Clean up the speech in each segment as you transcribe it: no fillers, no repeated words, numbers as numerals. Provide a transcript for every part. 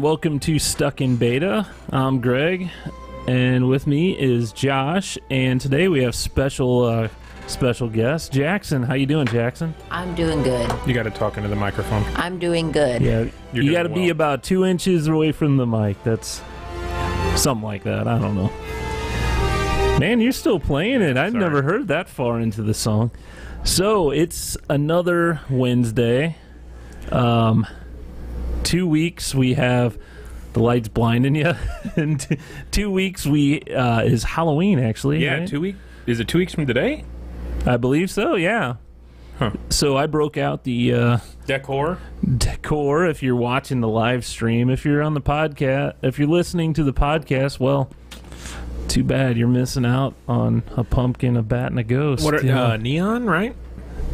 welcome to Stuck in Beta. I'm Greg, and with me is Josh, and today we have special guest, Jackson. How you doing, Jackson? I'm doing good. You got to talk into the microphone. I'm doing good. Yeah, you got to be about 2 inches away from the mic. That's something like that. I don't know. Man, you're still playing it. I've never heard that far into the song. So, it's another Wednesday. 2 weeks we have the lights blinding you. And 2 weeks is Halloween, actually. Yeah, right? 2 weeks. Is it 2 weeks from today? I believe so, yeah. Huh. So I broke out the decor. If you're watching the live stream. If you're on the podcast, if you're listening to the podcast, well, too bad you're missing out on a pumpkin, a bat, and a ghost. What are neon, right?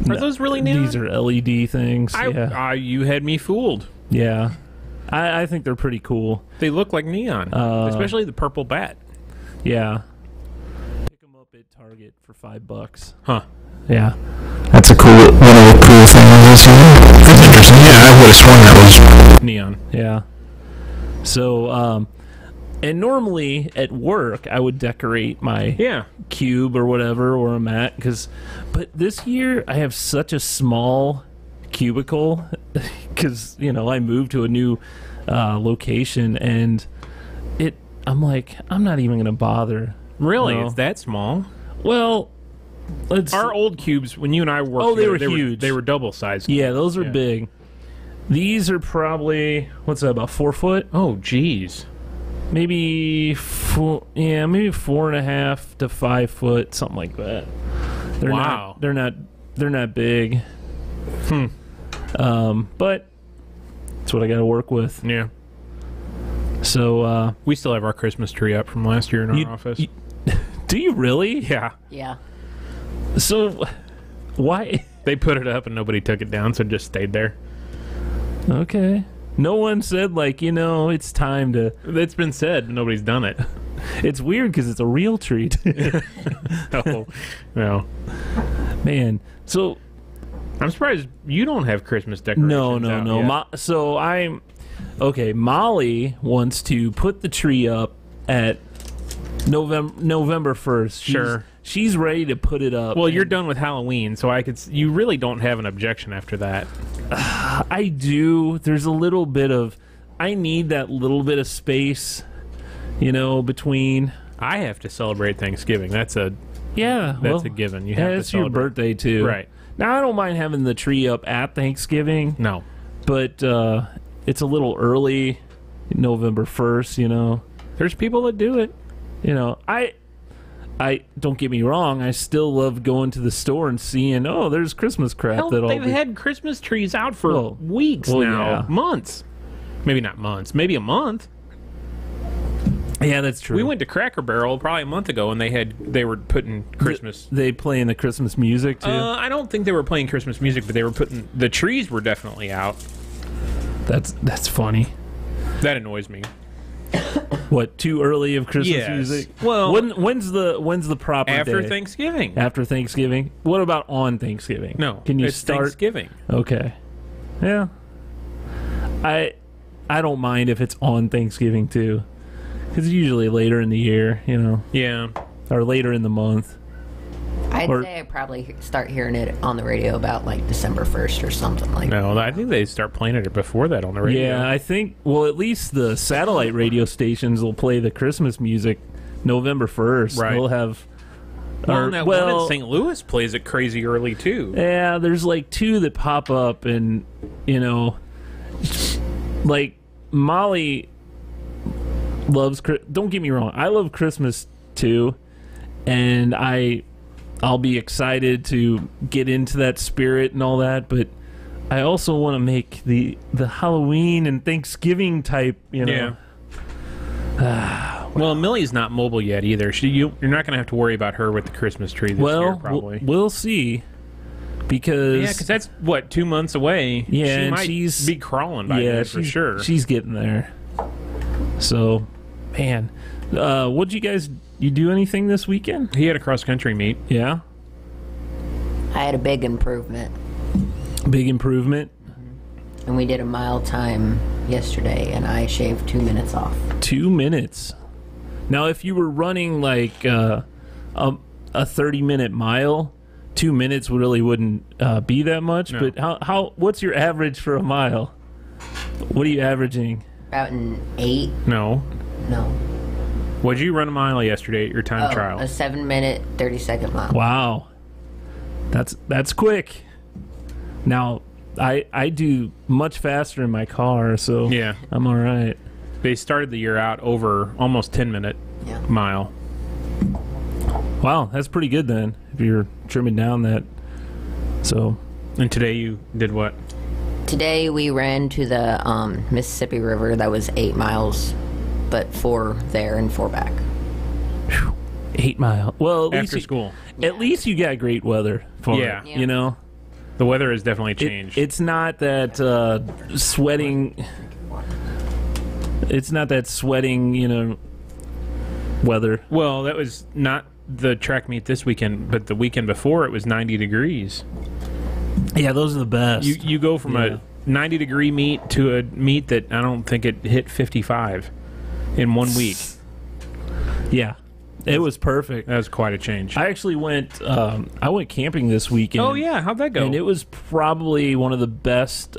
Are those really neon? These are LED things. You had me fooled. Yeah. I think they're pretty cool. They look like neon, especially the purple bat. Yeah. Pick them up at Target for $5. Huh. Yeah. That's one of the cool things this year. That's interesting. Yeah, I would have sworn that was neon. Yeah. So, and normally at work I would decorate my cube or whatever, or a mat, but this year I have such a small cubicle because I moved to a new location, and I'm like, I'm not even gonna bother. Really? It's that small? Well, our old cubes when you and I worked together, they were huge. They were double sized. Yeah, those are big. These are probably, what's that, about 4 foot? Oh, geez. Maybe 4.5 to 5 foot, something like that. Wow. They're not big. But that's what I got to work with. Yeah. So we still have our Christmas tree up from last year in our office. Do you really? Yeah. Yeah. So why? They put it up and nobody took it down, so it just stayed there. Okay. No one said, it's time to... It's been said, but nobody's done it. It's weird because it's a real treat. Oh, no. Man, so... I'm surprised you don't have Christmas decorations. No. Okay, Molly wants to put the tree up at November 1st. Sure. She's ready to put it up. Well, you're done with Halloween, so you really don't have an objection after that. I do. There's a little bit of... I need that little bit of space, between... I have to celebrate Thanksgiving. That's a given. You have to it's celebrate. Your birthday, too. Right. Now, I don't mind having the tree up at Thanksgiving. No. But it's a little early, November 1st, There's people that do it. I don't get me wrong, I still love going to the store and seeing, there's Christmas crap. Hell, they've had Christmas trees out for weeks now. Yeah. Months. Maybe not months. Maybe a month. Yeah, that's true. We went to Cracker Barrel probably a month ago, and they were putting Christmas. They playing the Christmas music too. I don't think they were playing Christmas music, but they were putting the trees were definitely out. That's funny. That annoys me. What, too early of Christmas music? Well, when's the proper after day? Thanksgiving. After Thanksgiving. What about on Thanksgiving? No, can you it's start Thanksgiving? Okay. Yeah. I don't mind if it's on Thanksgiving too. It's usually later in the year, Yeah. Or later in the month. I'd say I probably start hearing it on the radio about December 1st or something like that. No, I think they start playing it before that on the radio. Yeah, I think, at least the satellite radio stations will play the Christmas music November 1st. Right. They'll have... one in St. Louis plays it crazy early, too. Yeah, there's 2 that pop up, and, Molly loves... Don't get me wrong, I love Christmas, too, and I'll be excited to get into that spirit and all that, but I also want to make the Halloween and Thanksgiving type, Yeah. Well, Millie's not mobile yet either. You're not going to have to worry about her with the Christmas tree this year, probably. We'll see. Because that's, 2 months away. Yeah, she might be crawling by then for sure. She's getting there. So, man. You do anything this weekend? He had a cross-country meet. Yeah? I had a big improvement. Big improvement? And we did a mile time yesterday, and I shaved 2 minutes off. 2 minutes. Now, if you were running like a 30-minute mile, 2 minutes really wouldn't be that much. No. But what's your average for a mile? What are you averaging? About an 8. No. What'd you run a mile yesterday at your time trial? A 7-minute, 30-second mile. Wow. That's quick. Now, I do much faster in my car, so yeah, I'm all right. They started the year out over almost 10-minute mile. Wow, that's pretty good then, if you're trimming down that. So, and today you did what? Today we ran to the Mississippi River. That was 8 miles, but 4 there and 4 back. Whew. 8 miles. Well, at after school. At least you got great weather for it, you know? The weather has definitely changed. It's not that sweating... It's not that sweating, you know, weather. Well, that was not the track meet this weekend, but the weekend before it was 90 degrees. Yeah, those are the best. You go from a 90-degree meet to a meet that I don't think it hit 55 in 1 week. Yeah, it was perfect. That was quite a change. I actually went camping this weekend. Oh, yeah? How'd that go? And it was probably one of the best,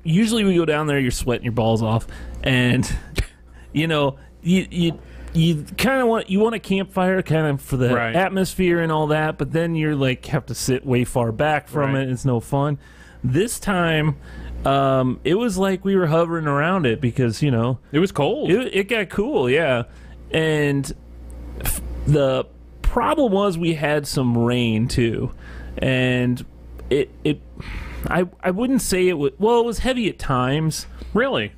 usually we go down there, you're sweating your balls off, and you know, you kind of want a campfire kind of for the atmosphere and all that, but then you're like have to sit way far back from it. It's no fun. This time, it was like we were hovering around it because, you know, it was cold. It got cool, yeah. And the problem was we had some rain too, and I wouldn't say it was... Well, it was heavy at times. Really?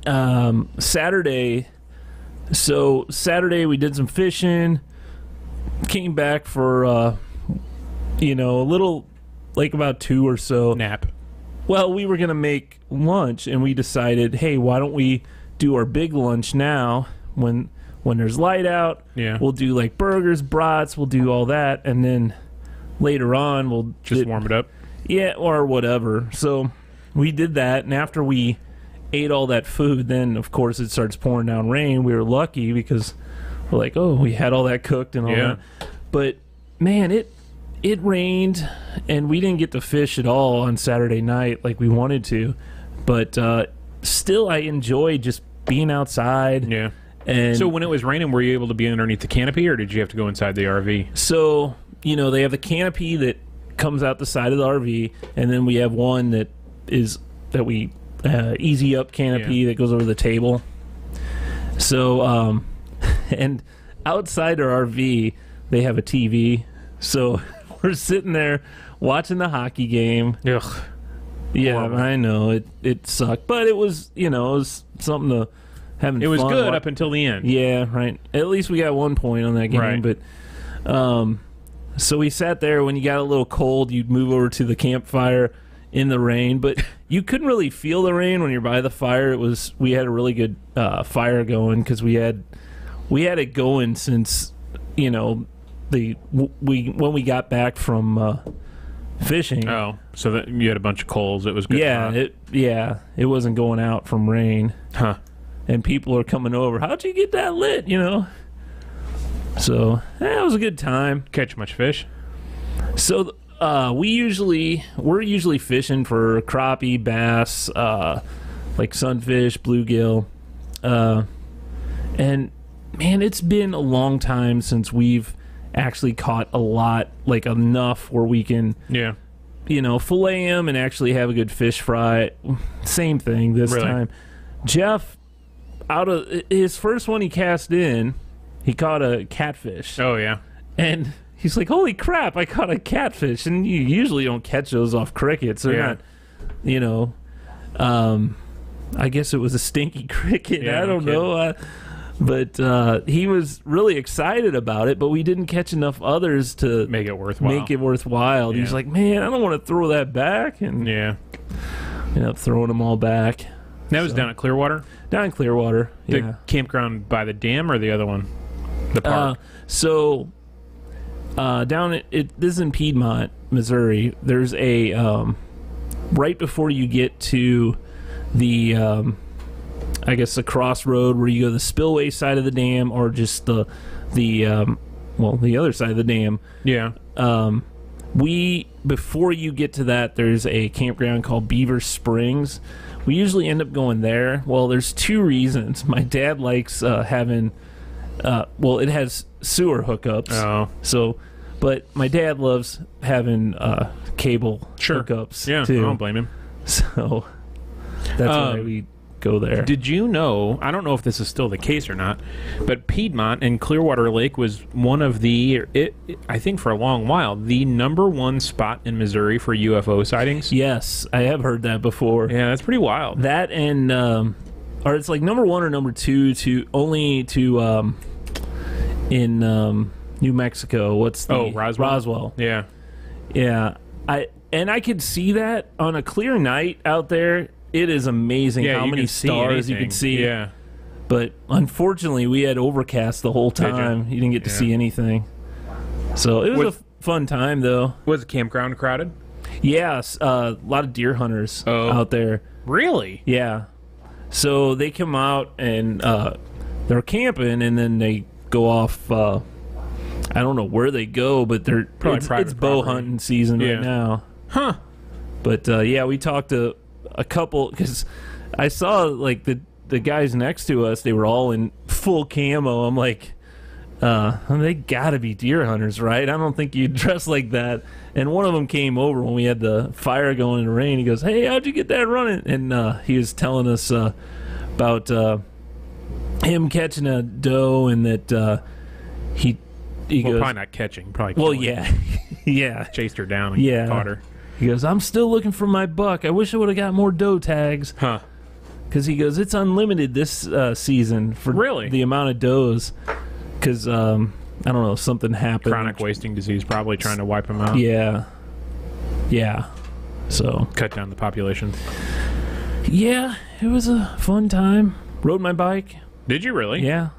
Saturday... So, Saturday we did some fishing. Came back for, a little... Like about 2 or so. Nap. Well, we were going to make lunch, and we decided, hey, why don't we do our big lunch now when there's light out? Yeah. We'll do, like, burgers, brats, we'll do all that, and then later on we'll... Just warm it up? Yeah, or whatever. So we did that, and after we ate all that food, then of course it starts pouring down rain. We were lucky because we're like, oh, we had all that cooked and all that. But man, it rained, and we didn't get to fish at all on Saturday night like we wanted to. But still, I enjoyed just being outside. Yeah. And so when it was raining, were you able to be underneath the canopy, or did you have to go inside the RV? So, you know, they have the canopy that comes out the side of the RV, and then we have one that we easy up canopy that goes over the table. So and outside our RV they have a TV, so we're sitting there watching the hockey game. Ugh. Yeah, horrible. I know it sucked, but it was, you know, it was something to having. It was fun. good up until the end. Yeah, right. At least we got 1 point on that game, but so we sat there. When you got a little cold, you'd move over to the campfire in the rain, but you couldn't really feel the rain when you're by the fire. We had a really good fire going because we had it going since, you know, when we got back from fishing. Oh, so that you had a bunch of coals. It was good. Yeah, it wasn't going out from rain. Huh. And people are coming over. How'd you get that lit? You know. So it was a good time. Catch much fish? So we're usually fishing for crappie, bass, like sunfish, bluegill, and man, it's been a long time since we've actually caught a lot, like enough where we can, you know, fillet them and actually have a good fish fry. Same thing this time. Jeff, out of his first one he cast in, he caught a catfish. Oh, yeah. And he's like, holy crap, I caught a catfish. And you usually don't catch those off crickets. They're not, you know, I guess it was a stinky cricket. Yeah, I don't know. But he was really excited about it, but we didn't catch enough others to make it worthwhile. He's like, man, I don't want to throw that back. And ended up throwing them all back. That was down at Clearwater? Down in Clearwater, The campground by the dam or the other one? The park? Down at this is in Piedmont, Missouri. There's a right before you get to I guess the crossroad where you go the spillway side of the dam, or just the other side of the dam. Yeah. Before you get to that, there's a campground called Beaver Springs. We usually end up going there. Well, there's two reasons. My dad likes having, it has sewer hookups. Oh. So, but my dad loves having cable Sure. hookups Yeah, too. I don't blame him. So that's why we go there. Did you know, I don't know if this is still the case or not, but Piedmont and Clearwater Lake was one of I think for a long while, the #1 spot in Missouri for UFO sightings? Yes, I have heard that before. Yeah, that's pretty wild. That and, or it's like #1 or #2 in New Mexico. What's the... Roswell? Roswell. Yeah. Yeah. I could see that on a clear night out there. It is amazing how many stars you can see. Yeah. But unfortunately, we had overcast the whole time. You didn't get to see anything. So it was a fun time, though. Was the campground crowded? Yes, a lot of deer hunters out there. Really? Yeah. So they come out and they're camping, and then they go off. I don't know where they go, but they're it's bow hunting season right now. Huh. But we talked to a couple, because I saw like the guys next to us. They were all in full camo. I'm like, they gotta be deer hunters, right? I don't think you'd dress like that. And one of them came over when we had the fire going in the rain. He goes, "Hey, how'd you get that running?" And he was telling us about him catching a doe, and that he goes, probably not catching, probably killing. yeah, chased her down and caught her. He goes, "I'm still looking for my buck. I wish I would have got more doe tags." Huh. Because he goes, it's unlimited this season for the amount of does. Because, I don't know, something happened. Chronic wasting disease, probably trying to wipe them out. Yeah. Yeah. So. Cut down the population. Yeah, it was a fun time. Rode my bike. Did you really? Yeah.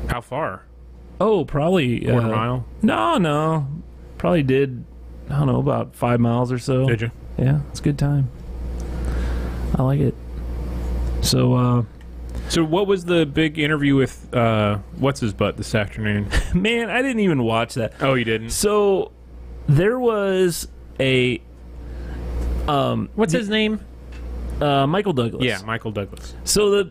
How far? Oh, probably. Quarter mile? No. Probably did, I don't know, about 5 miles or so. Did you? Yeah, it's a good time. I like it. So what was the big interview with what's his butt this afternoon? Man, I didn't even watch that. Oh, you didn't? So there was a what's his name? Michael Douglas. Yeah, Michael Douglas. So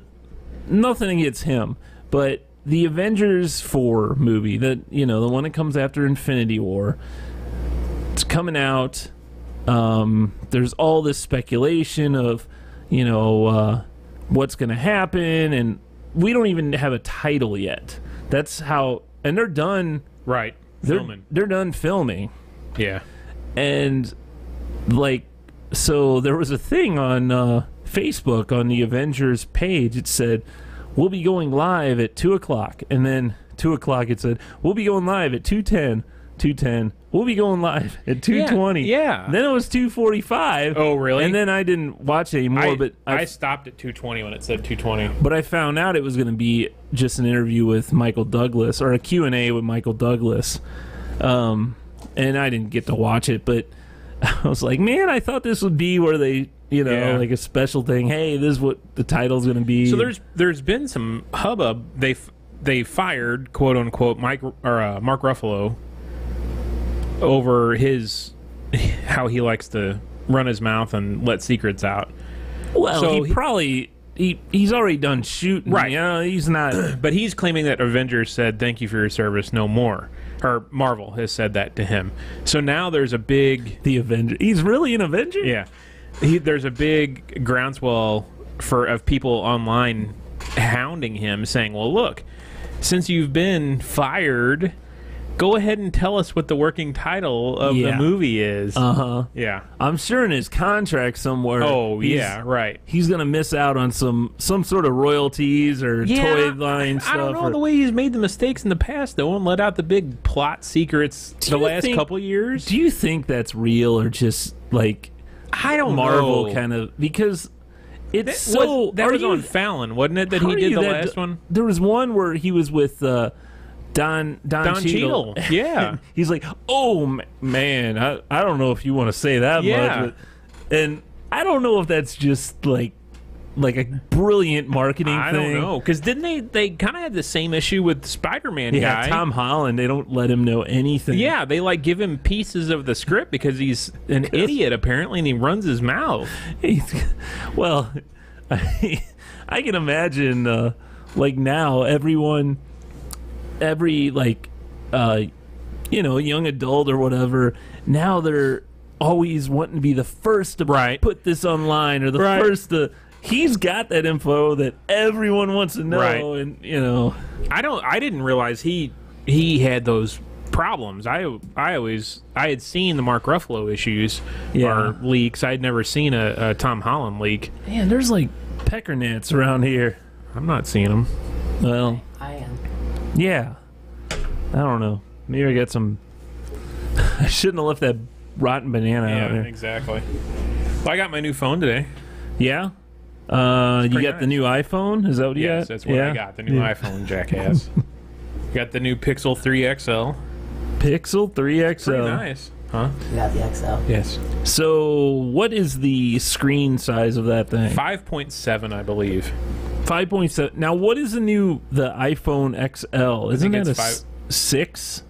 nothing against him, but the Avengers 4 movie, the one that comes after Infinity War, it's coming out. There's all this speculation of what's going to happen, and we don't even have a title yet. That's how, and they're done. Right. Filming. They're done filming. Yeah. And so there was a thing on Facebook on the Avengers page. It said, "We'll be going live at 2:00," and then 2:00 it said, "We'll be going live at 2:10. 2:10. We'll be going live at 2:20. Yeah. Then it was 2:45. Oh, really? And then I didn't watch anymore. But I stopped at 2:20 when it said 2:20. But I found out it was going to be just an interview with Michael Douglas, or a Q&A with Michael Douglas. And I didn't get to watch it, but I was like, man, I thought this would be where they, like a special thing. Hey, this is what the title's going to be. So there's been some hubbub. They fired, quote unquote, Mark Ruffalo over how he likes to run his mouth and let secrets out. Well, so he's already done shooting, right? He's not. But he's claiming that Avengers said, "Thank you for your service, no more." Or Marvel has said that to him. So now there's a big the Avenger. He's really an Avenger. Yeah, there's a big groundswell of people online hounding him, saying, "Well, look, since you've been fired, go ahead and tell us what the working title of the movie is." Yeah. I'm sure in his contract somewhere. Oh, yeah, right. He's going to miss out on some sort of royalties or toy line stuff. I don't know the way he's made the mistakes in the past, though, and let out the big plot secrets the last couple years. Do you think that's real, or just like I don't Marvel know. kind of, because it's that was on Fallon, wasn't it, that he did the last one? There was one where he was with Don Cheadle. Yeah. He's like, "Oh, man, I don't know if you want to say that much." And I don't know if that's just like like a brilliant marketing thing? I don't know, because didn't they kind of had the same issue with Spider-Man Yeah, guy? Tom Holland. They don't let him know anything. Yeah, they like give him pieces of the script because he's an idiot apparently, and he runs his mouth. Well, I can imagine like now every like young adult or whatever, now they're always wanting to be the first to put this online or the first to. He's got that info that everyone wants to know, and I didn't realize he had those problems. I had seen the Mark Ruffalo issues or leaks. I'd never seen a Tom Holland leak. Man, there's like pecker gnats around here. I'm not seeing them. Well, I am. yeah. I don't know. Maybe I got some. I shouldn't have left that rotten banana out there. Exactly. Well, I got my new phone today. Yeah. You got nice. the new iPhone? Is that what you got? Yes, that's what I got. The new iPhone, jackass. Got the new Pixel 3 XL. Pixel 3 XL. Pretty nice. Huh? You got the XL. Yes. So, what is the screen size of that thing? 5.7, I believe. 5.7. Now, what is the iPhone XL? Isn't that a 6?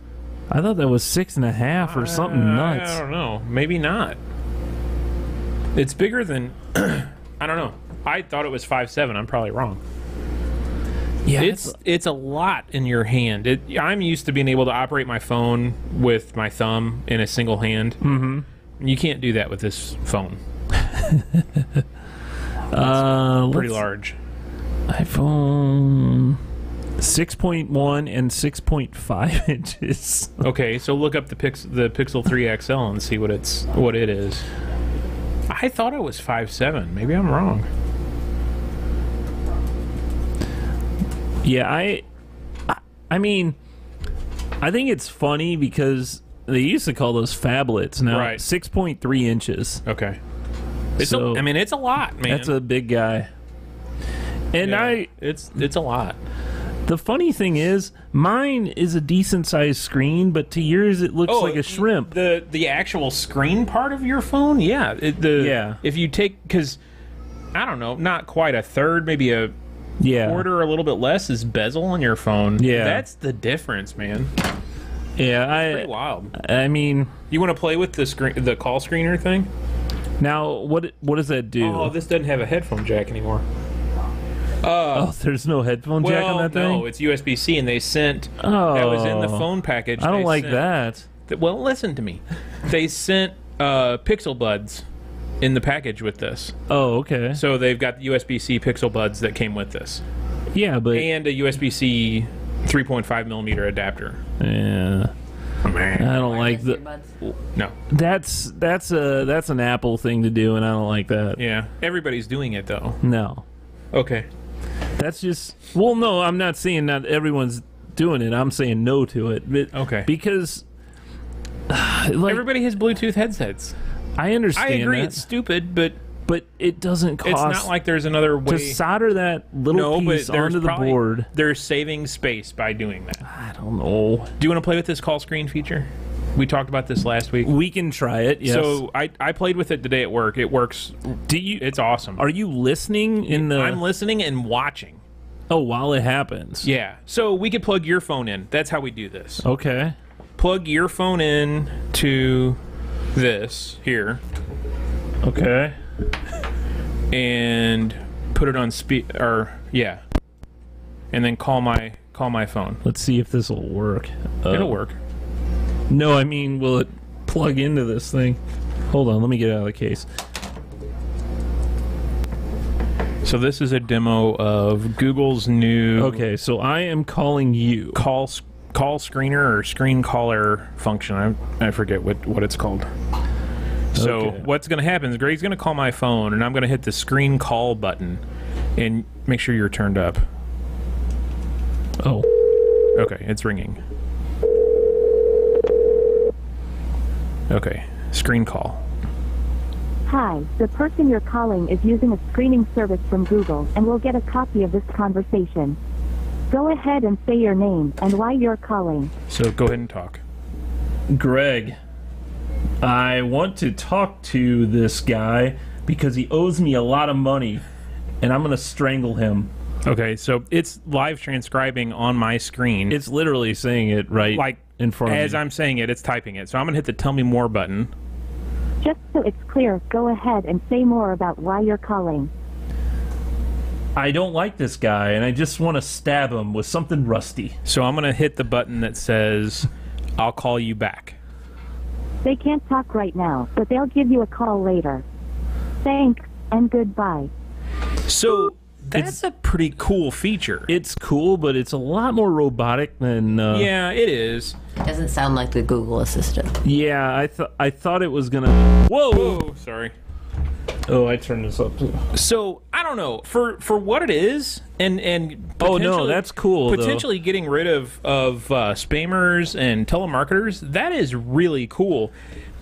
I thought that was 6.5 or something nuts. I don't know. Maybe not. It's bigger than. I don't know. I thought it was 5.7. I'm probably wrong. Yeah, it's a lot in your hand. I'm used to being able to operate my phone with my thumb in a single hand. Mm-hmm. You can't do that with this phone. Pretty large. iPhone 6.1 and 6.5 inches. Okay, so look up the Pixel 3 XL and see what it is. I thought it was 5.7. Maybe I'm wrong. Yeah, I mean, I think it's funny because they used to call those phablets. Now, 6.3 inches. Okay. It's So- it's a lot, man. That's a big guy. And it's a lot. the funny thing is, mine is a decent sized screen, but to yours it looks like a shrimp. The actual screen part of your phone, yeah. If you take, because I don't know, not quite a third, maybe a quarter, a little bit less is bezel on your phone. Yeah, that's the difference, man. Yeah, pretty wild. I mean, you want to play with the call screener thing? Now, what does that do? Oh, this doesn't have a headphone jack anymore. There's no headphone jack on that thing? No, it's USB-C, and they sent that was in the phone package. I don't like that. Well, listen to me. They sent Pixel Buds in the package with this. Oh, okay. So they've got the USB-C Pixel Buds that came with this. Yeah, but and a USB-C 3.5 millimeter adapter. Yeah. Man. I don't like the. No. That's an Apple thing to do, and I don't like that. Yeah. Everybody's doing it though. No. Okay. That's just. Well, no, I'm not saying not everyone's doing it. I'm saying no to it. But, okay. Because everybody has Bluetooth headsets. I understand. I agree. That, it's stupid, but it doesn't cost. It's not like there's another way to solder that little piece onto the board. They're saving space by doing that. I don't know. Do you want to play with this call screen feature? We talked about this last week. We can try it. Yes. So I played with it today at work. It works. It's awesome. Are you listening in the? I'm listening and watching. Oh, while it happens. Yeah. So we could plug your phone in. That's how we do this. Okay. Plug your phone in to this here. Okay. And put it on and then call my phone. Let's see if this will work. It'll work. No, I mean, will it plug into this thing? Hold on, let me get it out of the case. So this is a demo of Google's new. Okay, so I am calling you. Call screener or screen caller function. I forget what it's called. So what's going to happen is Greg's going to call my phone, and I'm going to hit the screen call button, and make sure you're turned up. Oh. Okay, it's ringing. Okay, screen call. Hi, the person you're calling is using a screening service from Google and will get a copy of this conversation. Go ahead and say your name and why you're calling. So go ahead and talk. Greg, I want to talk to this guy because he owes me a lot of money. and I'm going to strangle him. Okay, so it's live transcribing on my screen. It's literally saying it right like in front of me. As I'm saying it, it's typing it. So I'm going to hit the Tell Me More button. Just so it's clear, go ahead and say more about why you're calling. I don't like this guy, and I just want to stab him with something rusty. So I'm going to hit the button that says, I'll call you back. They can't talk right now, but they'll give you a call later. Thanks, and goodbye. So that's a pretty cool feature. It's cool, but it's a lot more robotic than... yeah, it is. Doesn't sound like the Google Assistant. Yeah, I thought it was going to... Whoa, sorry. Oh, I turned this up too. So I don't know for what it is, and oh no, that's cool. Potentially getting rid of spammers and telemarketers. That is really cool.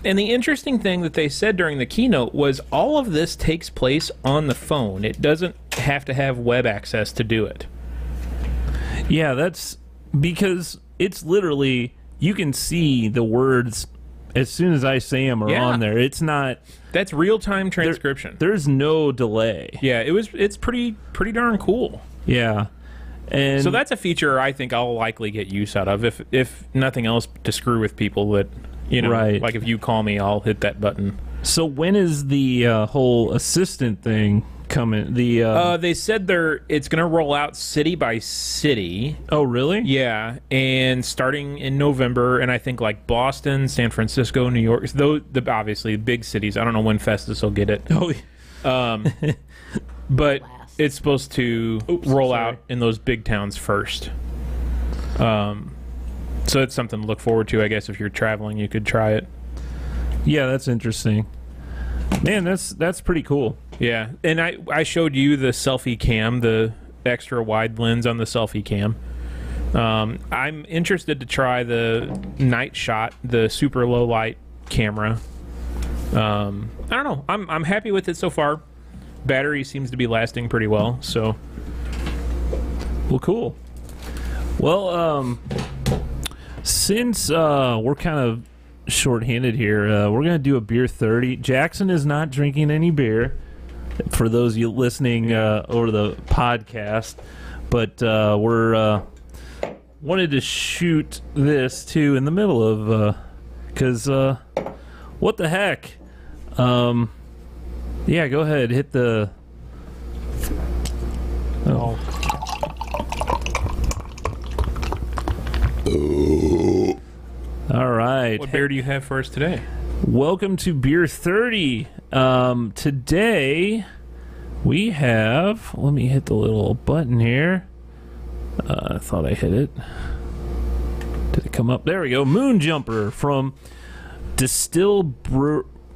And the interesting thing that they said during the keynote was all of this takes place on the phone. It doesn't have to have web access to do it. Yeah, that's because it's literally you can see the words as soon as I say them are on there. It's not. That's real-time transcription. There's no delay. Yeah, it's pretty darn cool. Yeah. And so that's a feature I think I'll likely get use out of, if nothing else, to screw with people that, you know, like if you call me, I'll hit that button. So when is the whole assistant thing coming? They said it's going to roll out city by city. Oh, really? Yeah, and starting in November, and I think like Boston, San Francisco, New York, obviously big cities. I don't know when Festus will get it. Oh, but it's supposed to roll out in those big towns first. So it's something to look forward to, I guess. If you're traveling, you could try it. Yeah, that's interesting. Man, that's pretty cool. Yeah, and I showed you the selfie cam, the extra wide lens on the selfie cam. I'm interested to try the night shot, the super low light camera. I don't know. I'm happy with it so far. Battery seems to be lasting pretty well. So, well, cool. Well, since we're kind of short-handed here, we're gonna do a beer 30. Jackson is not drinking any beer. For those of you listening over the podcast, but we're wanted to shoot this too in the middle of because what the heck? Yeah, go ahead, hit the. Oh. All right. What beer do you have for us today? Welcome to Beer 30. Today we have, let me hit the little button here. I thought I hit it. Did it come up? There we go. MoonJumper from Destihl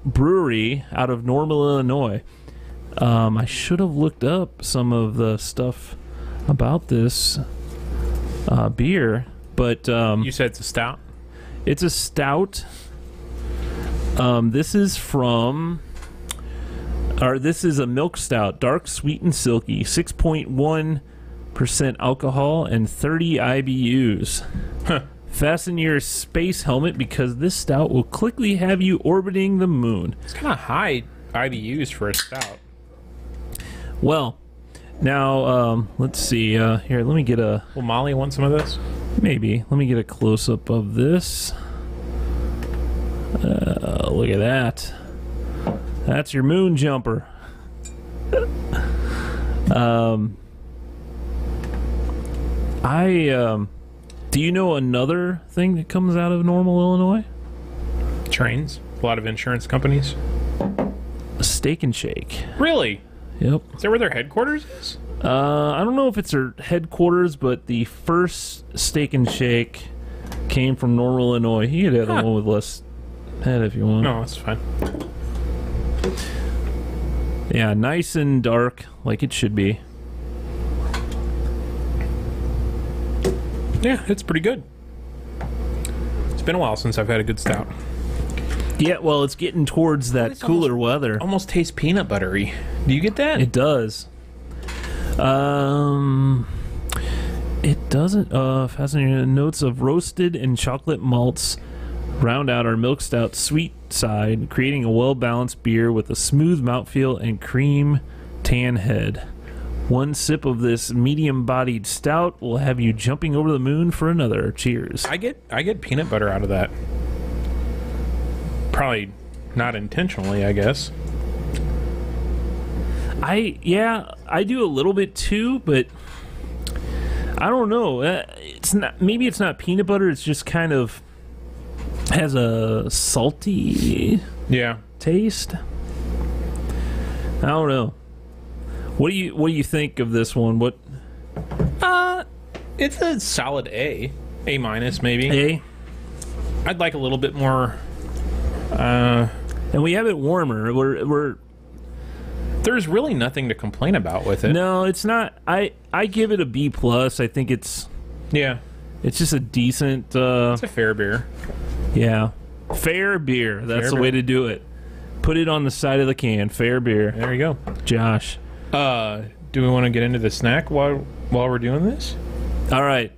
Brewery out of Normal, Illinois. I should have looked up some of the stuff about this beer, but you said it's a stout? It's a stout. This is a milk stout, dark, sweet, and silky, 6.1% alcohol and 30 IBUs. Huh. Fasten your space helmet because this stout will quickly have you orbiting the moon. It's kind of high IBUs for a stout. Well, now let's see. Here, let me get a. Will Molly want some of this? Maybe. Let me get a close up of this. Look at that. That's your MoonJumper. Do you know another thing that comes out of Normal, Illinois? Trains. A lot of insurance companies. Steak and Shake. Really? Yep. Is that where their headquarters is? I don't know if it's their headquarters, but the first Steak and Shake came from Normal, Illinois. You could have the one with less head if you want. No, that's fine. Yeah, nice and dark, like it should be. Yeah, it's pretty good. It's been a while since I've had a good stout. Yeah, well, it's getting towards that cooler weather. Almost tastes peanut buttery. Do you get that? It does. It doesn't. Fascinating notes of roasted and chocolate malts round out our milk stout sweet side, creating a well-balanced beer with a smooth mouthfeel and cream tan head. One sip of this medium-bodied stout will have you jumping over the moon for another. Cheers. I get peanut butter out of that. Probably not intentionally, I guess. I do a little bit too, but I don't know. It's not. Maybe it's not peanut butter. It's just kind of has a salty taste. I don't know. What do you think of this one? What? It's a solid A minus maybe. A. I'd like a little bit more. And we have it warmer. We're There's really nothing to complain about with it. No, it's not. I give it a B plus. I think it's just a decent. It's a fair beer. Yeah, fair beer. That's the way to do it. Put it on the side of the can. Fair beer. There you go, Josh. Do we want to get into the snack while we're doing this? All right.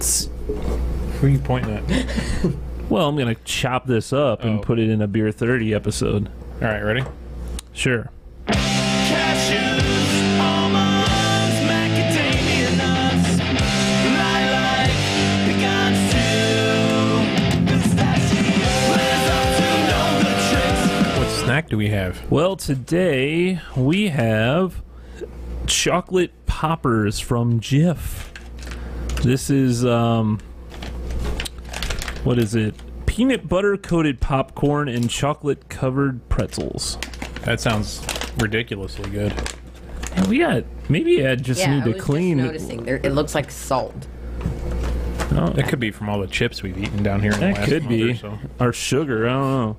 Who are you pointing at? Well, I'm gonna chop this up and put it in a Beer 30 episode. All right, ready? Sure. Cashews, almonds, macadamia nuts, lilac, pecans too, pistachios, up to know the tricks. What snack do we have? Well, today we have chocolate poppers from Jif. This is what is it? Peanut butter coated popcorn and chocolate covered pretzels. That sounds ridiculously good. And we got maybe I just need to clean. Just noticing it looks like salt. Oh, It could be from all the chips we've eaten down here in the that last could month be or so. our sugar. I don't know.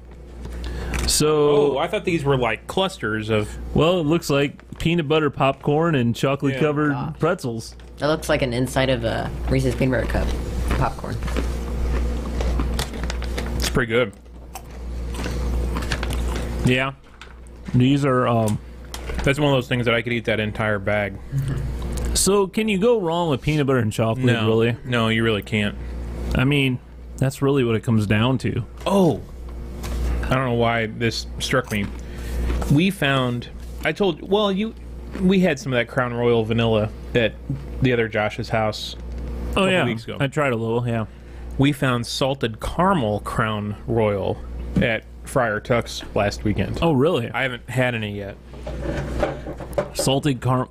So, Oh, I thought these were like clusters of. well, it looks like peanut butter popcorn and chocolate covered Gosh. pretzels. That looks like an inside of a Reese's peanut butter cup popcorn. It's pretty good. Yeah, these are. That's one of those things that I could eat that entire bag. So, can you go wrong with peanut butter and chocolate? Really? No, you really can't. I mean, that's really what it comes down to. Oh, I don't know why this struck me. We found. We had some of that Crown Royal vanilla at the other Josh's house. Oh yeah, weeks ago. I tried a little. Yeah. We found salted caramel Crown Royal at Friar Tuck's last weekend. Oh really? I haven't had any yet. Salted caramel.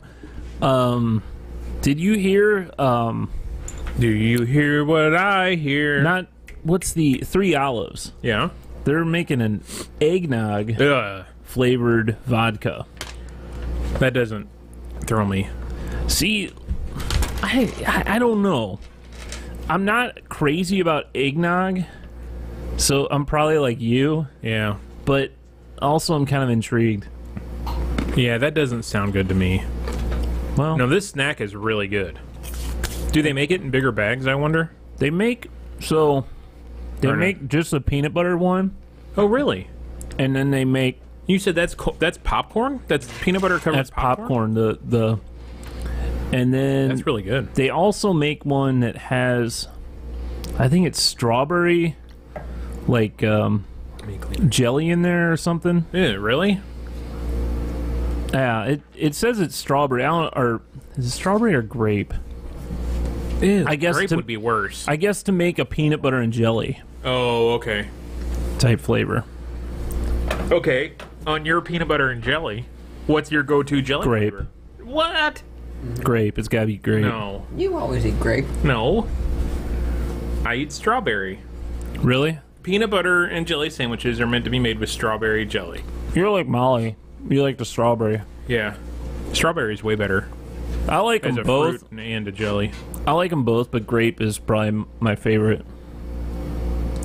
Did you hear? Do you hear what I hear? Not what's the Three Olives? Yeah. They're making an eggnog flavored vodka. That doesn't throw me. See, I don't know. I'm not crazy about eggnog, so I'm probably like you. Yeah. But also, I'm kind of intrigued. Yeah, that doesn't sound good to me. Well, No, this snack is really good. Do they make it in bigger bags, I wonder? they make just a peanut butter one, Oh, really? and then they make You said that's popcorn? That's peanut butter covered that's popcorn. And then That's really good. they also make one that has, I think it's strawberry, like jelly in there or something. Yeah, really? Yeah, it says it's strawberry. I don't, or is it strawberry or grape? I guess grape would be worse. I guess to make a peanut butter and jelly Oh, okay. type flavor. Okay, on your peanut butter and jelly, what's your go-to jelly Grape. flavor? What? Grape. It's gotta be grape. No. You always eat grape. No. I eat strawberry. Really? Peanut butter and jelly sandwiches are meant to be made with strawberry jelly. You're like Molly. You like the strawberry. Yeah. Strawberry's way better I like as them a both. fruit and a jelly. I like them both, but grape is probably my favorite.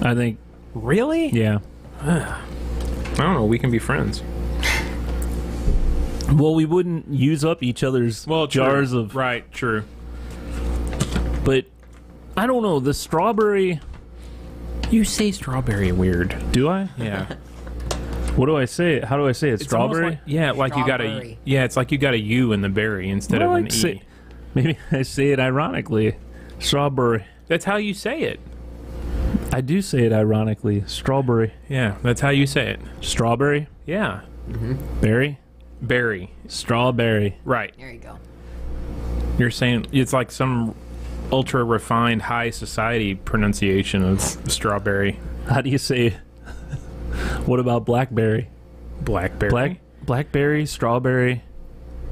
I think. Really? Yeah. I don't know. We can be friends. Well, we wouldn't use up each other's jars of. Right, true. But I don't know. The strawberry. You say strawberry weird. Do I? Yeah. What do I say? How do I say it? It's almost Strawberry? like, yeah, like you got a Strawberry. it's like you got a U in the berry instead of an E. Maybe I say it ironically. Strawberry. That's how you say it. I do say it ironically. Strawberry. Yeah, that's how you say it. Strawberry. Yeah. Berry. berry. Strawberry. Right. There you go. You're saying it's like some ultra refined high society pronunciation of strawberry. How do you say? What about blackberry? Blackberry. Blackberry, strawberry.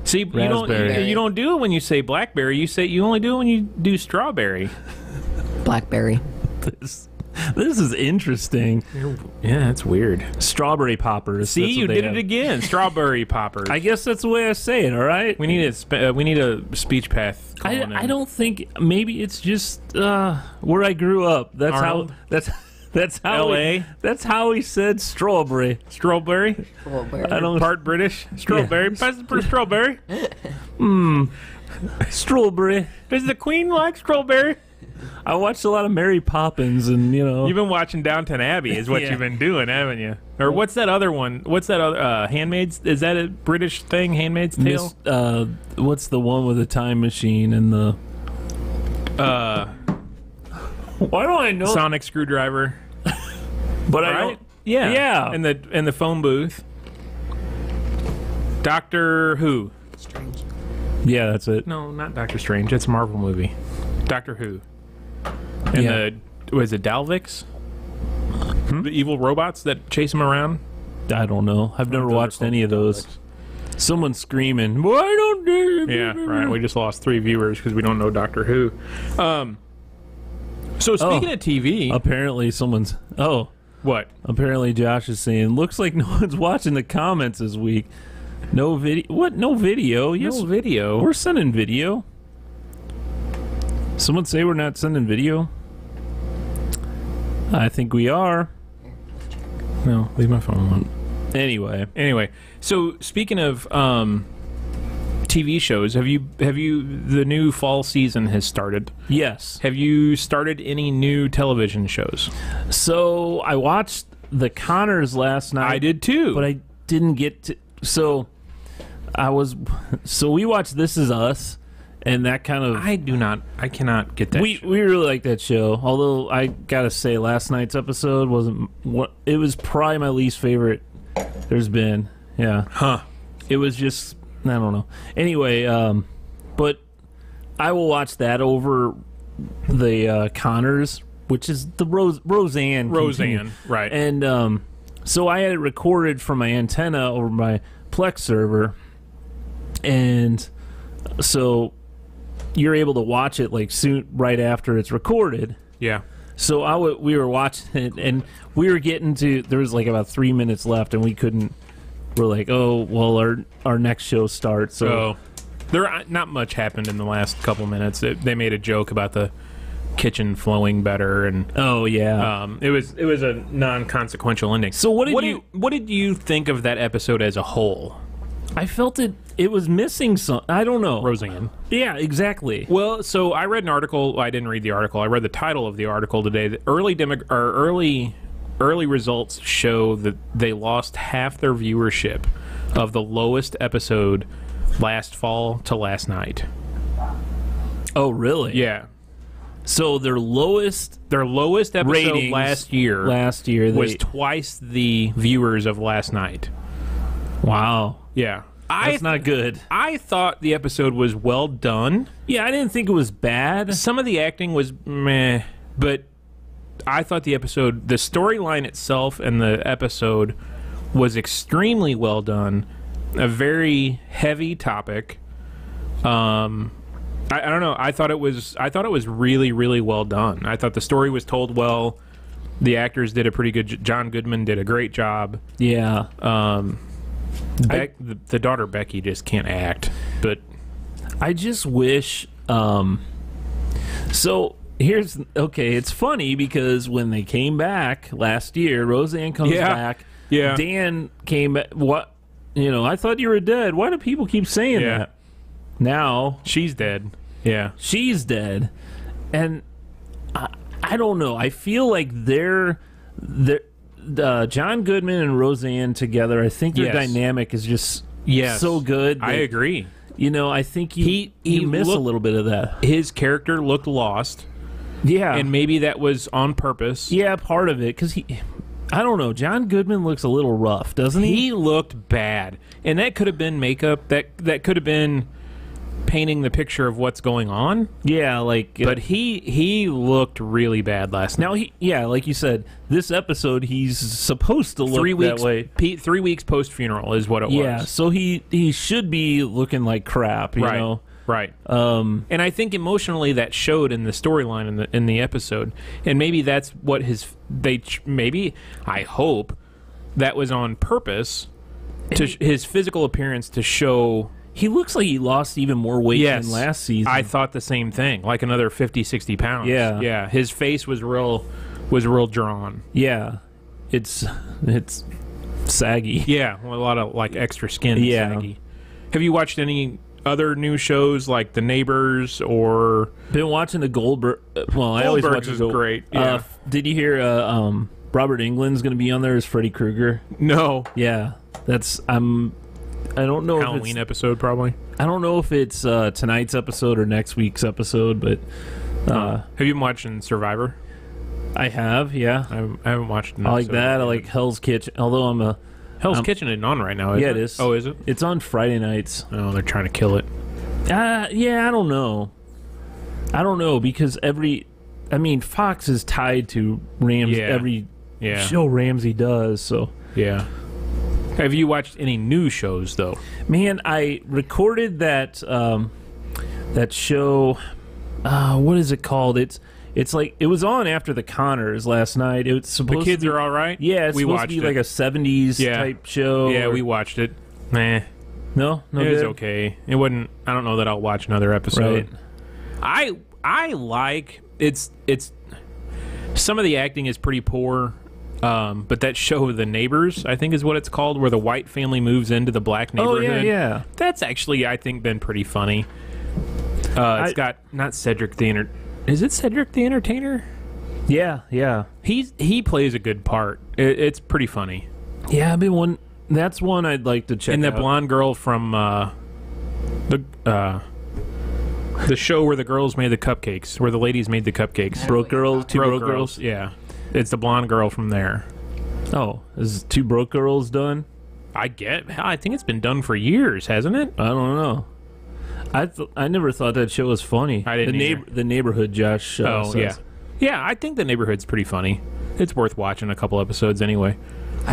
See, Raspberry. you don't do it when you say blackberry. You only do it when you do strawberry. Blackberry. This is interesting. Yeah, that's weird. Strawberry poppers. See, that's what you they did have. it again. Strawberry poppers. I guess that's the way I say it. All right. We need a speech path. I don't think maybe it's just where I grew up. That's Arnold? how. That's how. L.A.? That's how he said strawberry. Strawberry. I don't. Part British. Strawberry. Pass it for strawberry. Strawberry. Does the Queen like strawberry? I watched a lot of Mary Poppins, and You've been watching Downton Abbey, is what Yeah. you've been doing, haven't you? Or what's that other one? What's that other Handmaid's? Is that a British thing? Handmaid's Tale. What's the one with the time machine and the? Why don't I know? Sonic Screwdriver. But I Right? don't. Yeah. Yeah. In the phone booth. Doctor Who? Yeah, that's it. No, not Doctor Strange. It's a Marvel movie. Doctor Who. And Yeah. was it Dalviks? The evil robots that chase him around? I don't know. I've never Those are watched called any of those. Someone's screaming. Why don't they? Yeah, right. We just lost 3 viewers because we don't know Doctor Who. So speaking of TV, Apparently, someone's. Oh, what? apparently Josh is saying. Looks like no one's watching the comments this week. No video. What? No video? Yes, No video. we're sending video. Someone say we're not sending video. I think we are. No, leave my phone on. Anyway, So speaking of TV shows, have you the new fall season has started? yes. Have you started any new television shows? So I watched The Connors last night. I did too. but I didn't get to. So we watched This Is Us, and that kind of I cannot get that. we really like that show. Although I gotta say, last night's episode wasn't what it was. Probably my least favorite there's been. Yeah, Huh. it was just I don't know. Anyway, but I will watch that over the Connors, which is the Roseanne. Roseanne, right. And so I had it recorded from my antenna over my Plex server, and so you're able to watch it like soon right after it's recorded. Yeah. So we were watching it, and we were getting to there was like about 3 minutes left, and we couldn't. We're like, oh well, our next show starts. So There not much happened in the last couple minutes. They made a joke about the kitchen flowing better, and oh yeah. it was a non-consequential ending. So what did you think of that episode as a whole? I felt it was missing some. I don't know. Roseanne. Yeah, exactly. Well, so I read an article. Well, I didn't read the article. I read the title of the article today. The early results show that they lost half their viewership of the lowest episode last fall to last night. Oh really? Yeah. So their lowest episode ratings last year was twice the viewers of last night. Wow. Yeah. That's not good. I thought the episode was well done. Yeah, I didn't think it was bad. Some of the acting was meh, but I thought the storyline itself and the episode was extremely well done. A very heavy topic. I don't know. I thought it was really, really well done. I thought the story was told well. The actors did a pretty good. John Goodman did a great job. Yeah. The daughter Becky just can't act. But I just wish. So it's funny because when they came back last year, Roseanne comes back. Yeah. Dan came back. What? I thought you were dead. Why do people keep saying that? Now she's dead. Yeah. She's dead. And I don't know. I feel like they're John Goodman and Roseanne together, I think their dynamic is just so good. I agree. I think he missed a little bit of that. His character looked lost. Yeah. And maybe that was on purpose. Yeah, part of it. Because I don't know. John Goodman looks a little rough, doesn't he? He looked bad, and that could have been makeup. That could have been painting the picture of what's going on. Yeah, like. But he looked really bad last night. Now like you said, this episode he's supposed to look 3 weeks, that way. 3 weeks post funeral is what it was. Yeah, so he should be looking like crap. You know. Right. And I think emotionally that showed in the storyline in the episode, and maybe that's what I hope that was on purpose to his physical appearance to show. He looks like he lost even more weight than last season. I thought the same thing, like another 50, 60 pounds. Yeah. His face was real drawn. Yeah, it's saggy. Yeah, a lot of like extra skin. Yeah. Saggy. Have you watched any other new shows like The Neighbors or been watching the Goldberg? Well, I always watch is great. Yeah. Did you hear Robert Englund's going to be on there as Freddy Krueger? No. Yeah, I don't know Halloween episode probably. I don't know if it's tonight's episode or next week's episode, but have you been watching Survivor? I have, yeah. I haven't watched an I like episode that. I yet. like Hell's Kitchen. Although Hell's Kitchen isn't on right now, is yeah, it? it is. Oh, is it? It's on Friday nights. Oh, they're trying to kill it. Yeah, I don't know. Because Fox is tied to Ramsey. Yeah. Every Yeah. show Ramsey does. So Yeah. Have you watched any new shows though? man, I recorded that that show. What is it called? It's like it was on after the Connors last night. It's supposed The Kids to be, Are All Right? Yeah, it's we supposed watched to be it. like a 70s Yeah. type show. Yeah, we watched it. Nah. no It was good? okay. It wasn't. I don't know that I'll watch another episode. Right. I like it's some of the acting is pretty poor, but that show The Neighbors, I think is what it's called, where the white family moves into the black Oh neighborhood. yeah. That's actually I think been pretty funny. It's got not Cedric the Is it Cedric the Entertainer? Yeah. He plays a good part. It's pretty funny. Yeah, that's one I'd like to check And out. that blonde girl from the show where the girls made the cupcakes, where the ladies made the cupcakes. Broke Girls, Two Broke Girls. Yeah, it's the blonde girl from there. Oh, is Two Broke Girls done? I think it's been done for years, hasn't it? I don't know. I never thought that show was funny. I didn't either. The Neighborhood, Josh. Oh yeah, says. yeah. I think The Neighborhood's pretty funny. It's worth watching a couple episodes anyway.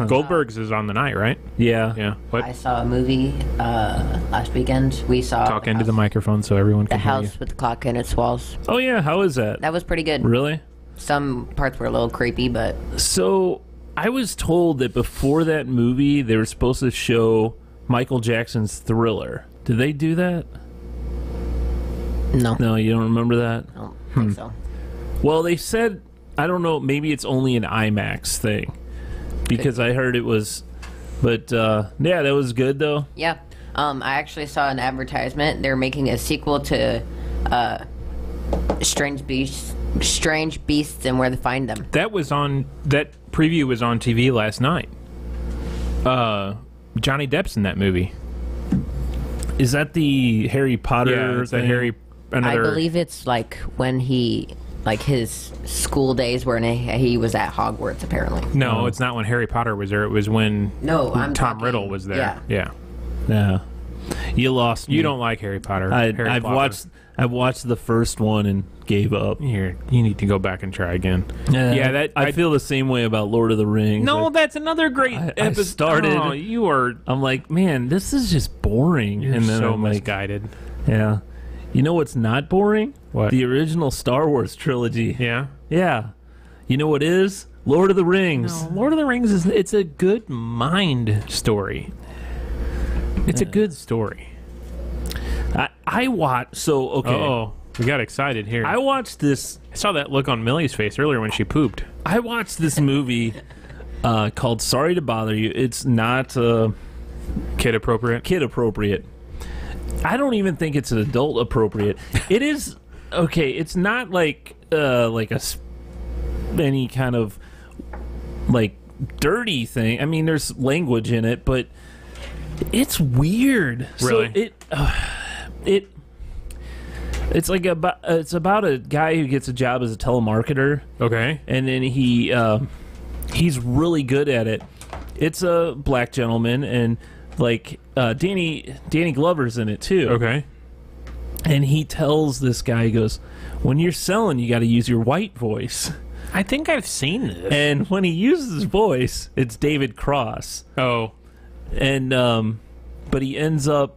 Goldberg's is on the night, right? Yeah. Yeah. What? I saw a movie last weekend. We saw Talk into the microphone so everyone The can hear House with the Clock in Its Walls. Oh yeah. How is that? That was pretty good. Really? Some parts were a little creepy, but So I was told that before that movie, they were supposed to show Michael Jackson's Thriller. Did they do that? no. No, you don't remember that? I don't think so. Well, they said, I don't know, maybe it's only an IMAX thing. Because I heard it was, but yeah, that was good though. Yeah. I actually saw an advertisement. They're making a sequel to Strange Beasts and Where to Find Them. That preview was on TV last night. Johnny Depp's in that movie. Is that the Harry Potter? Yeah, it's the thing? I believe it's like when his school days where he was at Hogwarts, apparently. No, it's not when Harry Potter was there. It was when Tom talking- Riddle was there. Yeah. Yeah. You lost me. You don't like Harry Potter. I've watched the first one and gave up. Here, you need to go back and try again. I feel the same way about Lord of the Rings. No, Like, that's another great I episode. started- Oh, you are I'm like, man, this is just boring. you're and then so I'm like, misguided. yeah. You know what's not boring? What? The original Star Wars trilogy. Yeah. Yeah. You know what is? Lord of the Rings. No, Lord of the Rings it's a good mind story. It's a good story. I watched. So okay. Oh, we got excited here. I watched this. I saw that look on Millie's face earlier when she pooped. I watched this movie called Sorry to Bother You. It's not Kid appropriate. kid appropriate. I don't even think it's adult appropriate. It is okay. It's not like any kind of like dirty thing. I mean, there's language in it, but it's weird. Really? So it's it's about a guy who gets a job as a telemarketer. Okay. And then he He's really good at it. It's a black gentleman, and like Danny Glover's in it too. Okay. And he tells this guy, he goes, when you're selling, you got to use your white voice. I think I've seen this. And when he uses his voice, it's David Cross. Oh. And but he ends up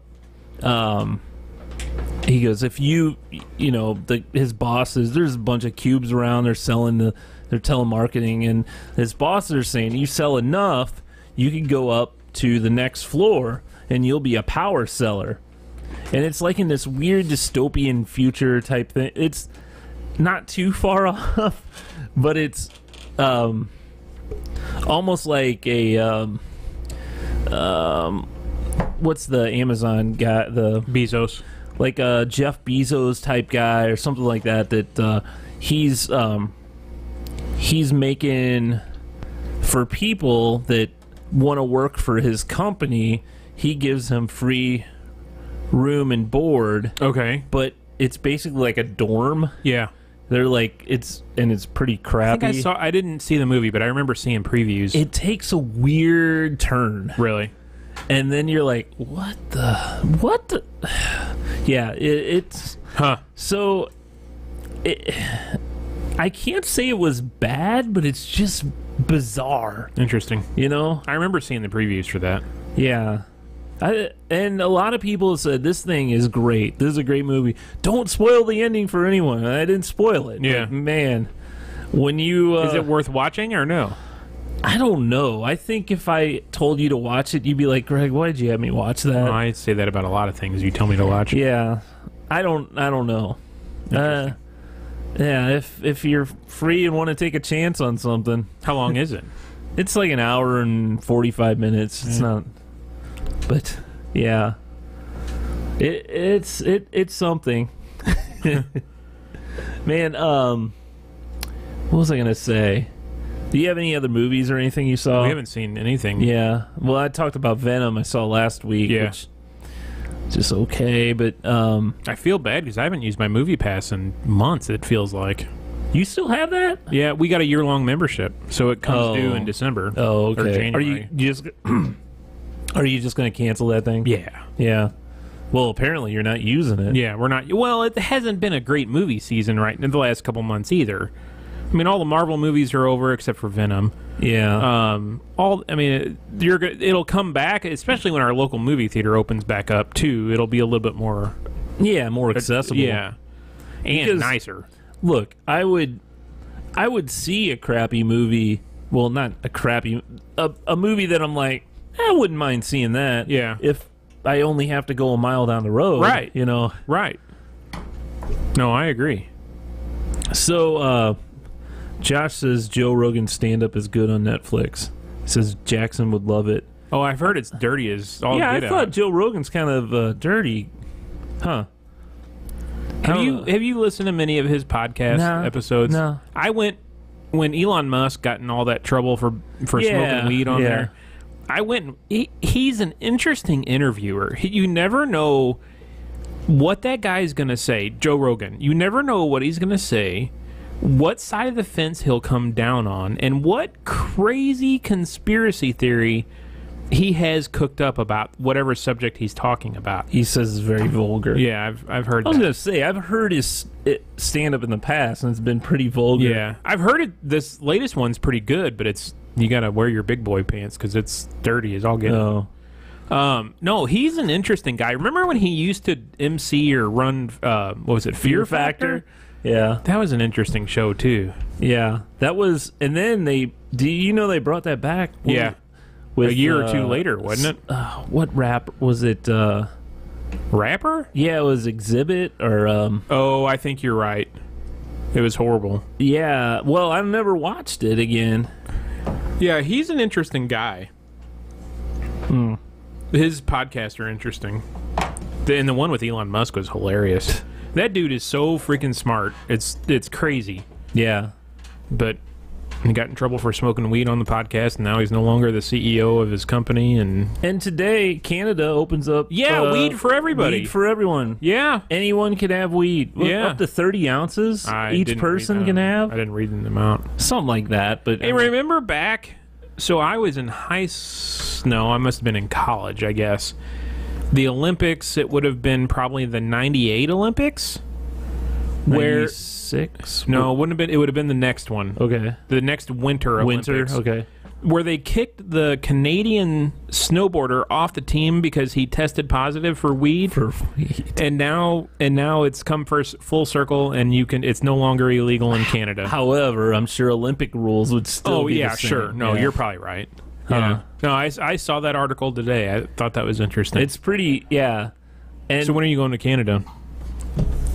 he goes, if you know, his bosses, there's a bunch of cubes around, they're telemarketing, and his bosses are saying, you sell enough, you can go up to the next floor and you'll be a power seller. And it's like in this weird dystopian future type thing. It's not too far off, but it's almost like a what's the Amazon guy, the Bezos, like a Jeff Bezos type guy or something like that. That he's making for people that want to work for his company. He gives them free room and board. Okay. But it's basically like a dorm. Yeah. They're like, it's pretty crappy. I didn't see the movie, but I remember seeing previews. It takes a weird turn. Really? And then you're like, what the? Yeah, it's... Huh. So, I can't say it was bad, but it's just bizarre. Interesting. You know? I remember seeing the previews for that. Yeah. And a lot of people said, this thing is great. This is a great movie. Don't spoil the ending for anyone. I didn't spoil it. Yeah. But man, when you... is it worth watching or no? I don't know. I think if I told you to watch it, you'd be like, Greg, why did you have me watch that? Well, I say that about a lot of things you tell me to watch. Yeah. I don't know. Yeah, if you're free and want to take a chance on something. How long is it? It's like an hour and 45 minutes. It's not... But yeah, it's something. Man, what was I gonna say? Do you have any other movies or anything you saw? We haven't seen anything. Yeah. Well, I talked about Venom. I saw last week. Yeah. Which just okay, but I feel bad because I haven't used my movie pass in months. It feels like. You still have that? Yeah, we got a year-long membership, so it comes due in December. Oh, okay. Or January. Are you just? Are you just going to cancel that thing? Yeah. Yeah. Well, apparently you're not using it. Yeah, we're not. Well, it hasn't been a great movie season right in the last couple months either. I mean, all the Marvel movies are over except for Venom. Yeah. It'll come back, especially when our local movie theater opens back up too. It'll be a little bit more. Yeah, more accessible. Yeah. And because, nicer. Look, I would see a crappy movie. Well, not a crappy, a movie that I'm like, I wouldn't mind seeing that. Yeah. If I only have to go a mile down the road. Right. You know. Right. No, I agree. So, Josh says Joe Rogan's stand-up is good on Netflix. He says Jackson would love it. Oh, I've heard it's dirty as all Yeah, I get thought out. Joe Rogan's kind of dirty. Huh. Have you listened to many of his podcast episodes? No. I went when Elon Musk got in all that trouble for smoking weed on there. I went. He's an interesting interviewer. You never know what that guy's going to say. Joe Rogan. You never know what he's going to say, what side of the fence he'll come down on, and what crazy conspiracy theory he has cooked up about whatever subject he's talking about. He says it's very vulgar. Yeah, I've heard I was that. going to say, I've heard his stand-up in the past, and it's been pretty vulgar. Yeah, I've heard it. This latest one's pretty good, but you got to wear your big boy pants because it's dirty as all get out. No, he's an interesting guy. Remember when he used to MC or run, what was it, Fear Factor? Yeah. That was an interesting show, too. Yeah. That was, and then they brought that back? Yeah. With, a year or two later, wasn't it? What rap was it? Rapper? Yeah, it was Exhibit or... Oh, I think you're right. It was horrible. Yeah. Well, I've never watched it again. Yeah, he's an interesting guy. His podcasts are interesting. And the one with Elon Musk was hilarious. That dude is so freaking smart. It's crazy. Yeah. But He got in trouble for smoking weed on the podcast, and now he's no longer the CEO of his company. And today, Canada opens up... weed for everybody. Weed for everyone. Yeah. Anyone can have weed. Yeah. Up to 30 ounces each person can have. I didn't read them out. Something like that. But Hey, remember back... So I was in No, I must have been in college, I guess. The Olympics, it would have been probably the 98 Olympics? 96? No, it wouldn't have been. It would have been the next one. Okay. The next Winter Olympics. Okay. Where they kicked the Canadian snowboarder off the team because he tested positive for weed. And now it's come full circle, and it's no longer illegal in Canada. However, I'm sure Olympic rules would still be the same. Sure. No, you're probably right. Yeah. No, I saw that article today. I thought that was interesting. It's pretty, yeah. And so when are you going to Canada?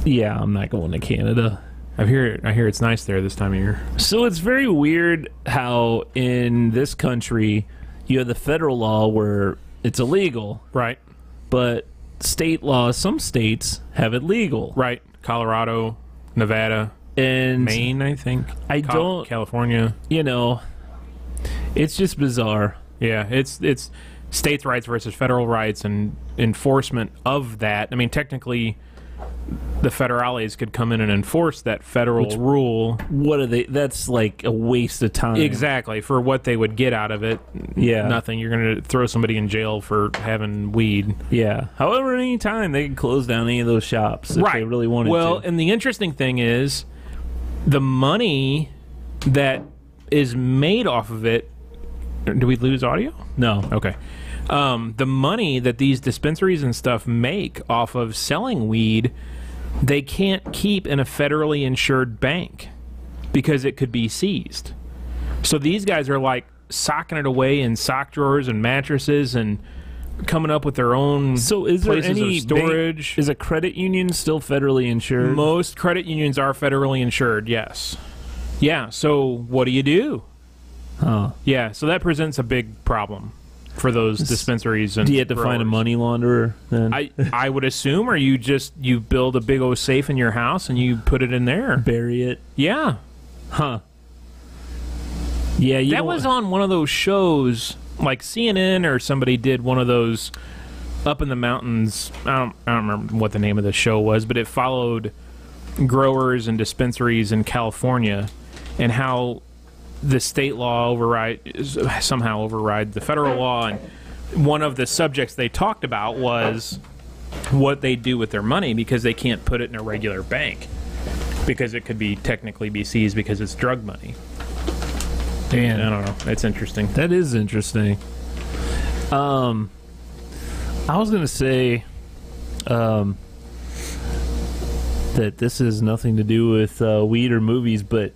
Yeah, I'm not going to Canada. I hear it's nice there this time of year. So it's very weird how in this country you have the federal law where it's illegal. Right. But state laws, some states have it legal. Right. Colorado, Nevada, and Maine, I think. California. It's just bizarre. Yeah, it's states' rights versus federal rights and enforcement of that. I mean, technically, the federales could come in and enforce that federal rule. What are they? That's like a waste of time. Exactly, for what they would get out of it. Yeah. Nothing. You're going to throw somebody in jail for having weed. Yeah. However, any time they can close down any of those shops if they really wanted to. Well, and the interesting thing is the money that is made off of it. Do we lose audio? No. Okay. The money that these dispensaries and stuff make off of selling weed, they can't keep in a federally insured bank because it could be seized. So these guys are like socking it away in sock drawers and mattresses and coming up with their own places of storage. Is a credit union still federally insured? Most credit unions are federally insured, yes. Yeah, so what do you do? Huh. Yeah, so that presents a big problem for those dispensaries. And do you have to find a money launderer then? I would assume, or you build a big old safe in your house and you put it in there. Bury it? Yeah. Huh. Yeah, that was on one of those shows, like CNN or somebody did one of those up in the mountains. I don't remember what the name of the show was, but it followed growers and dispensaries in California and how the state law somehow override the federal law. And one of the subjects they talked about was what they do with their money because they can't put it in a regular bank because it could technically be seized because it's drug money. Damn. I don't know. It's interesting. That is interesting. I was going to say that this has nothing to do with weed or movies, but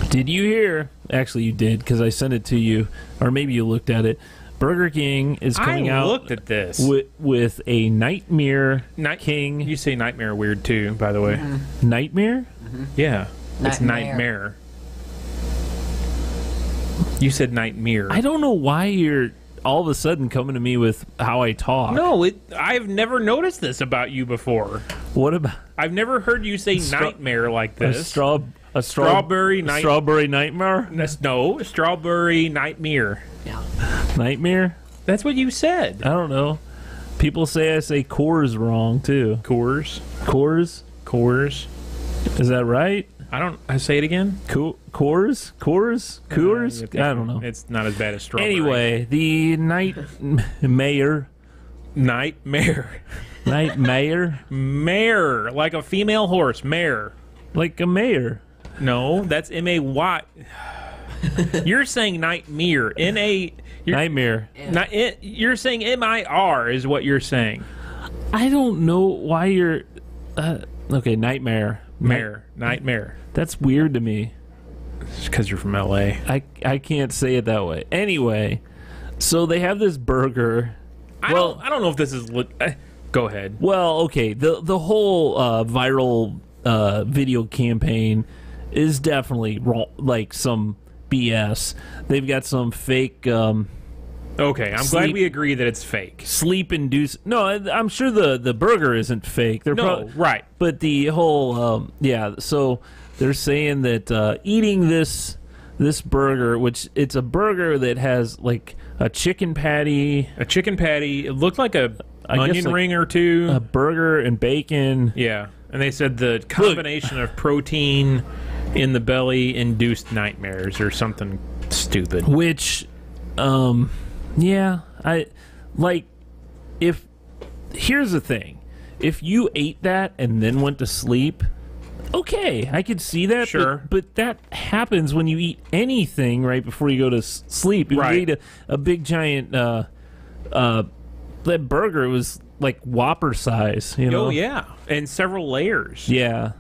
did you hear? Actually, you did because I sent it to you, or maybe you looked at it. Burger King is coming out. I looked at this with a Nightmare King. You say nightmare weird too, by the way. Mm-hmm. Nightmare? Mm-hmm. Yeah, it's nightmare. You said nightmare. I don't know why you're all of a sudden coming to me with how I talk. No, I've never noticed this about you before. What about? I've never heard you say nightmare like this. A strawberry nightmare? No, strawberry nightmare. Yeah. Nightmare? That's what you said. I don't know. People say I say Coors wrong too. Coors. Is that right? I say it again. Coors. I don't know. It's not as bad as strawberry. Anyway, the nightmare, mare, like a female horse, mare, like a mayor. No, that's M-A-Y. You're saying nightmare. Nightmare. You're saying M-I-R is what you're saying. I don't know why you're... okay, nightmare. Nightmare. That's weird to me. It's because you're from L.A. I can't say it that way. Anyway, so they have this burger. I don't know if this is... Go ahead. Well, okay. The whole viral video campaign is definitely wrong, like some BS. They've got some fake... okay, I'm glad we agree that it's fake. Sleep-induced... No, I'm sure the burger isn't fake. Right. But the whole... so they're saying that eating this this burger, which it's a burger that has like a chicken patty. It looked like a I guess, onion like, ring or two. A burger and bacon. Yeah, and they said the combination of protein in the belly induced nightmares or something stupid. Which, yeah, I like. If here's the thing, if you ate that and then went to sleep, okay, I could see that. Sure, but that happens when you eat anything right before you go to sleep. If right. you eat a big giant that burger was like Whopper size, you know? Oh yeah, and several layers. Yeah.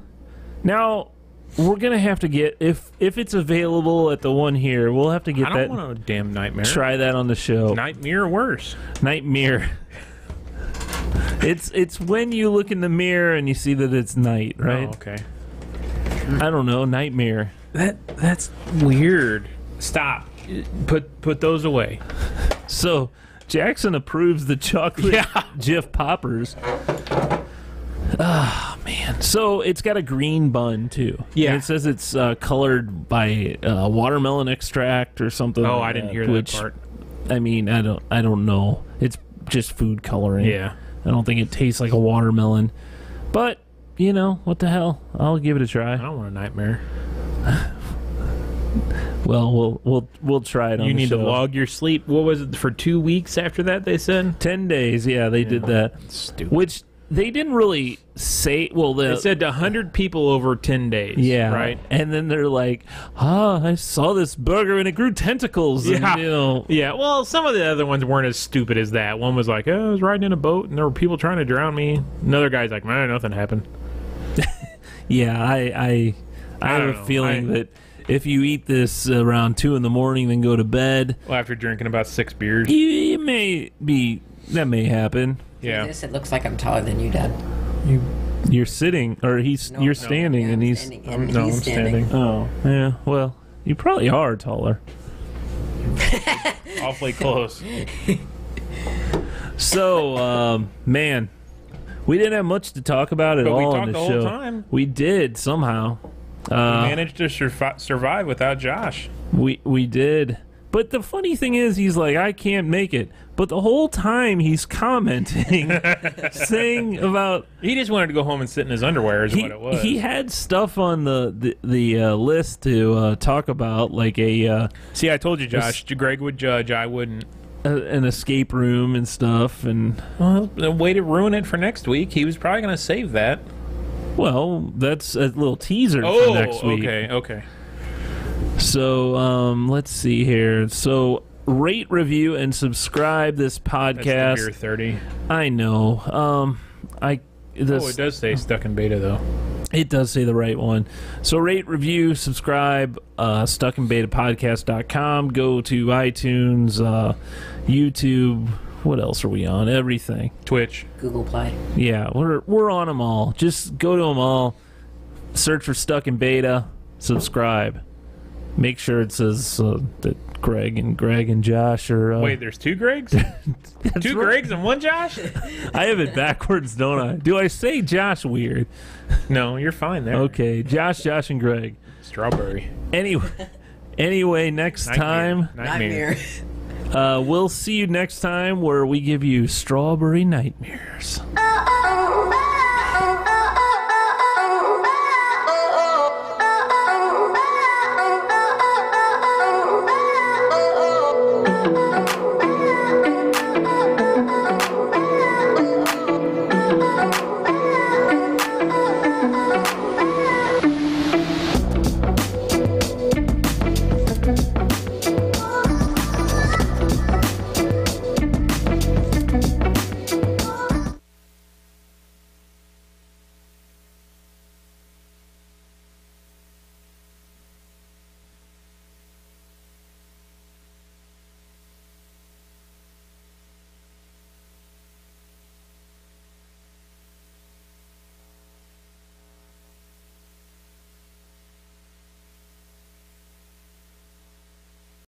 Now we're gonna have to get if it's available at the one here, we'll have to get I that. don't want a damn nightmare. Try that on the show. Nightmare or worse. Nightmare. It's when you look in the mirror and you see that it's night, right? Oh, okay. I don't know, nightmare. That's weird. Stop. Put those away. So Jackson approves the chocolate Jif poppers. Ah, man. So it's got a green bun too. Yeah. And it says it's colored by watermelon extract or something. Oh, like I didn't that, hear that which, part. I mean, I don't know. It's just food coloring. Yeah. I don't think it tastes like a watermelon. But, you know, what the hell? I'll give it a try. I don't want a nightmare. Well, we'll try it on You the need show. to log your sleep. What was it for 2 weeks after that? They said 10 days. Yeah, they did that. stupid. Which they didn't really say. Well, They said 100 people over 10 days. yeah, right. And then they're like, I saw this burger and it grew tentacles. And, Yeah. you know, Yeah, well, some of the other ones weren't as stupid as that. One was like, I was riding in a boat and there were people trying to drown me. Another guy's like, man, nothing happened. yeah. I have don't a know. feeling that if you eat this around 2 a.m, then go to bed, Well, after drinking about 6 beers. you may be. That may happen. Yeah. This, it looks like I'm taller than you, Dad. You're sitting, or you're No, standing, yeah, and I'm he's. standing, and No, he's I'm standing. standing. Oh, yeah. Well, you probably are taller. Awfully close. So, man, we didn't have much to talk about at But we all talked on the this whole show. time. We did somehow. We managed to survive without Josh. We did. But the funny thing is, he's like, I can't make it. But the whole time he's commenting, saying about He just wanted to go home and sit in his underwear is what it was. he had stuff on the list to talk about, like See, I told you, Josh, Greg would judge, I wouldn't. an escape room and stuff, and Well, the way to ruin it for next week, he was probably going to save that. well, that's a little teaser for next week. okay. So, let's see here. So, rate, review, and subscribe this podcast. That's the beer 30. I know. It does say stuck in beta, though. It does say the right one. So rate, review, subscribe, stuckinbetapodcast.com. Go to iTunes, YouTube. What else are we on? Everything. Twitch. Google Play. Yeah, we're on them all. Just go to them all. Search for Stuck in Beta. Subscribe. Make sure it says that Greg and Josh are... Wait, there's 2 Gregs? 2 right. Gregs and 1 Josh? I have it backwards, don't I? Do I say Josh weird? No, you're fine there. Okay, Josh, and Greg. Strawberry. Anyway, next time... Nightmare. we'll see you next time where we give you strawberry nightmares.